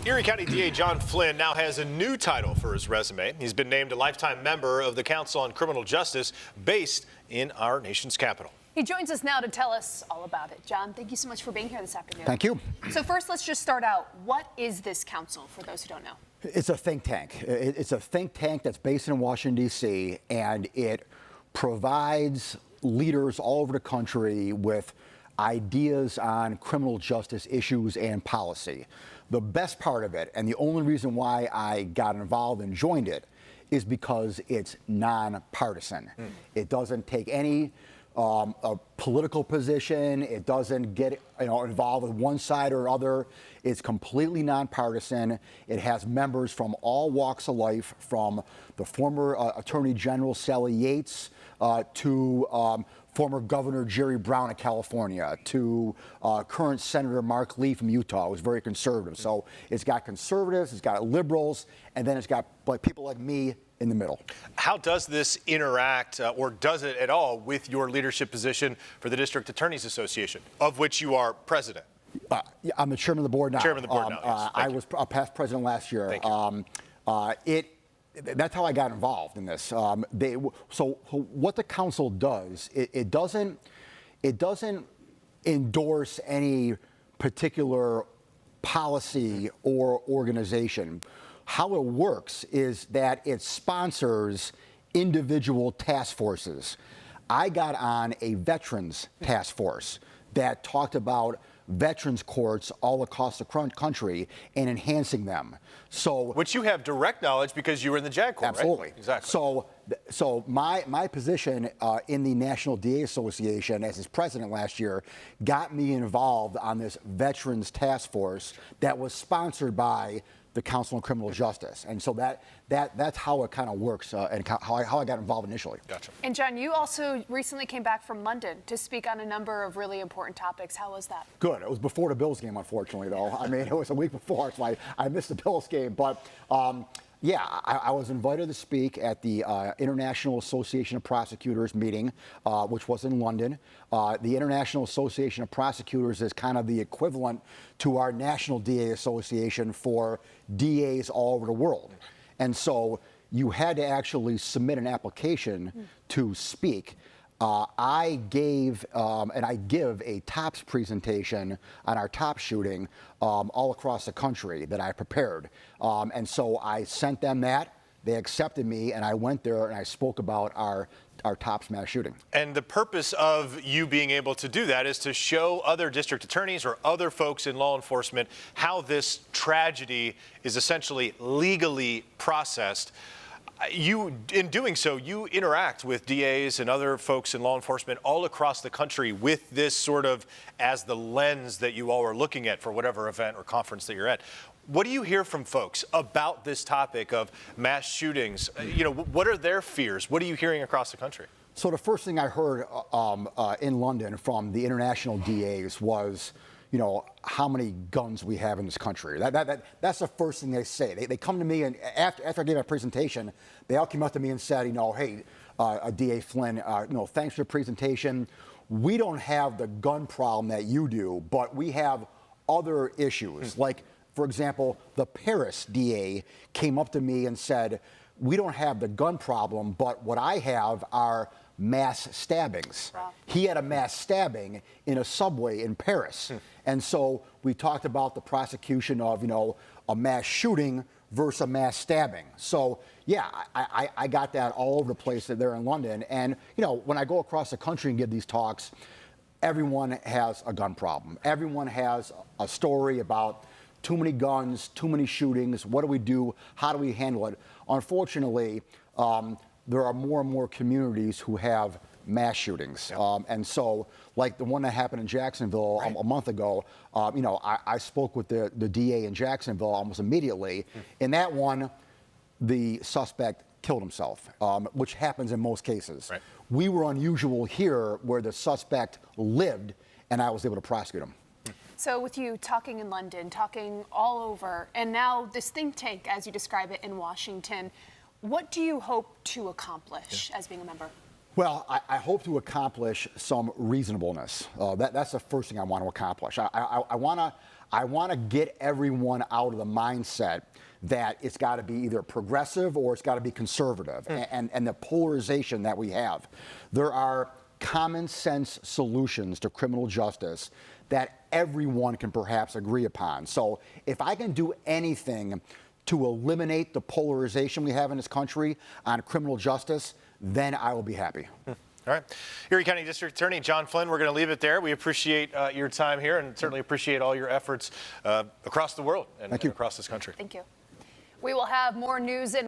Erie County DA John Flynn now has a new title for his resume. He's been named a lifetime member of the Council on Criminal Justice based in our nation's capital. He joins us now to tell us all about it. John, thank you so much for being here this afternoon. Thank you. So first, let's just start out. What is this council, for those who don't know? It's a think tank. It's a think tank that's based in Washington, D.C., and it provides leaders all over the country with ideas on criminal justice issues and policy. The best part of it, and the only reason why I got involved and joined it, is because it's nonpartisan. It doesn't take any a political position. It doesn't get involved with one side or other. It's completely nonpartisan. It has members from all walks of life, from the former Attorney General Sally Yates to former Governor Jerry Brown of California, to current Senator Mark Lee from Utah, who's very conservative. So it's got conservatives, it's got liberals, and then it's got people like me in the middle. How does this interact, or does it at all, with your leadership position for the District Attorneys Association, of which you are president? I'm the chairman of the board now. Chairman of the board now, yes. I was a past president last year. Thank you. That's how I got involved in this. So what the council does, it doesn't endorse any particular policy or organization. How it works is that it sponsors individual task forces. I got on a veterans task force that talked about veterans courts all across the country and enhancing them. So, which you have direct knowledge because you were in the JAG Corps, absolutely. Right? Exactly. So my position in the National DA Association as its president last year got me involved on this veterans task force that was sponsored by the Council on Criminal Justice. And so that's how it kind of works and how I got involved initially. Gotcha. And John, you also recently came back from London to speak on a number of really important topics. How was that? Good. It was before the Bills game, unfortunately, though. I mean, it was a week before, so I missed the Bills game. But yeah, I was invited to speak at the International Association of Prosecutors meeting, which was in London. The International Association of Prosecutors is kind of the equivalent to our National DA Association for DAs all over the world. And so you had to actually submit an application to speak. I gave and I give a TOPS presentation on our TOPS shooting all across the country that I prepared. And so I sent them that. They accepted me, and I went there and I spoke about our TOPS mass shooting. And the purpose of you being able to do that is to show other district attorneys or other folks in law enforcement how this tragedy is essentially legally processed. In doing so, you interact with DAs and other folks in law enforcement all across the country with this sort of as the lens that you all are looking at for whatever event or conference that you're at. What do you hear from folks about this topic of mass shootings? What are their fears? What are you hearing across the country? So the first thing I heard in London from the international DAs was, how many guns we have in this country. That's the first thing they say. They come to me, and after I gave my presentation, they all came up to me and said, hey, DA Flynn, thanks for your presentation. We don't have the gun problem that you do, but we have other issues. Like, for example, the Paris DA came up to me and said, we don't have the gun problem, but what I have are mass stabbings. Wow. He had a mass stabbing in a subway in Paris. And so we talked about the prosecution of, a mass shooting versus a mass stabbing. So, yeah, I got that all over the place there in London. And, when I go across the country and give these talks, everyone has a gun problem. Everyone has a story about too many guns, too many shootings. What do we do? How do we handle it? Unfortunately, there are more and more communities who have mass shootings. And so, like the one that happened in Jacksonville a month ago, I spoke with the DA in Jacksonville almost immediately. In that one, the suspect killed himself, which happens in most cases. Right. We were unusual here where the suspect lived, and I was able to prosecute him. So with you talking in London, talking all over, and now this think tank, as you describe it, in Washington, what do you hope to accomplish as being a member? Well, I hope to accomplish some reasonableness. That's the first thing I want to accomplish. I want I want to get everyone out of the mindset that it's got to be either progressive or it's got to be conservative, and the polarization that we have. There are common sense solutions to criminal justice that everyone can perhaps agree upon. So if I can do anything to eliminate the polarization we have in this country on criminal justice, then I will be happy. All right. Erie County District Attorney John Flynn, we're going to leave it there. We appreciate your time here and certainly appreciate all your efforts across the world and across this country. Thank you. We will have more news and